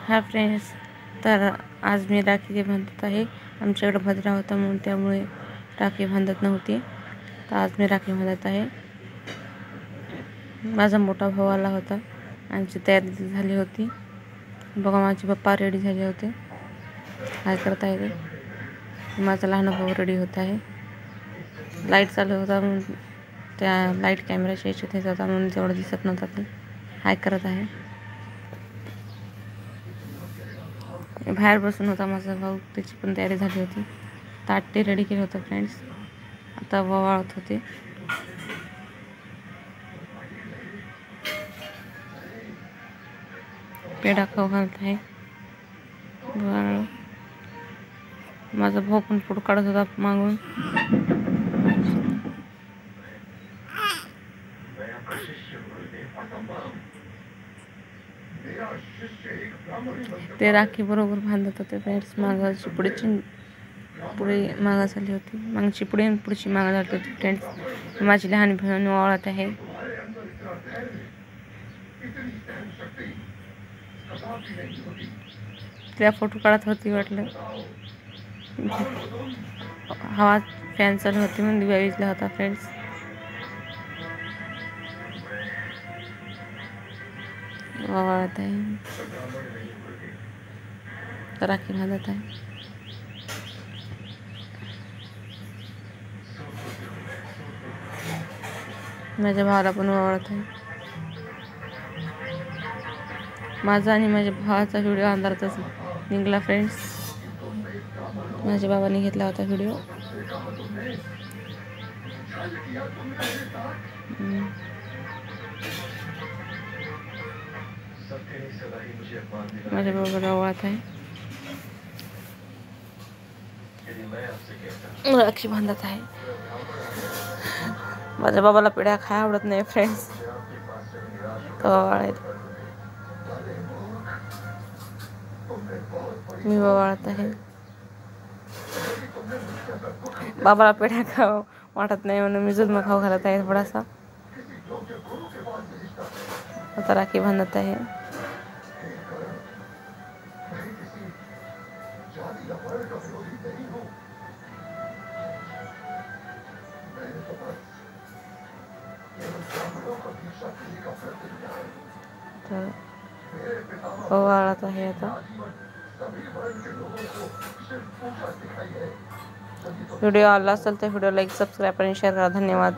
Hi friends, तर आज मी राखी बांधत आहे। आमच्याकडे भद्रा होता म्हणून त्यामुळे राखी बांधत नव्हती, तर आज मी राखी बांधत आहे। माझा मोठा भाऊ आला होता, आमची तयारी झाली होती। बघा माझे पप्पा रेडी झाले होते, काय करत आहे ते। माझा लहान भाऊ रेडी होत आहे। लाईट चालू होता म्हणून त्या लाईट कॅमेराच्या याच्यात येत होता म्हणून तेवढं दिसत नव्हता ते हाय करत आहे। बाहेर बसून होता माझा भाऊ, त्याची पण तयारी झाली होती। ताट रेडी केलं होतं फ्रेंड्स, आता ववाळत होते। पेढा खाऊ घालत आहे। माझा भाऊ पण फोटो काढत होता मागून। ते राखी बरोबर बांधत होते फ्रेंड्स। मागाची पुढे मागा झाली होती, मागची पुढे पुढची मागा झाली होती फ्रेंड्स। माझी लहान बहीण ओवाळत आहे। त्या फोटो काढत होती, वाटलं हवा फॅन चालू होती म्हणून दिवा विजला होता फ्रेंड्स। ओवाळत आहे, राखी बांधत आहे। माझ्या भावाला पण ओवाळत आहे। माझा आणि माझ्या भावाचा व्हिडिओ अंधारातच निघाला फ्रेंड्स। माझ्या बाबांनी घेतला होता व्हिडिओ। माझ्या बाबाला ओवाळत आहे, राखी बांधत आहे। माझ्या बाबाला पेढा खाय आवडत नाही फ्रेंड्स, तो ओवाळत मी ओवाळत आहे। बाबाला पेढा खाऊ वाटत नाही म्हणून मी जुलमा खाऊ घालत आहे थोडासा। आता राखी बांधत आहे। तर ओवाळत आहे आता। व्हिडिओ आवडला असेल तर व्हिडिओ लाईक, सबस्क्राईब आणि शेअर करा। धन्यवाद।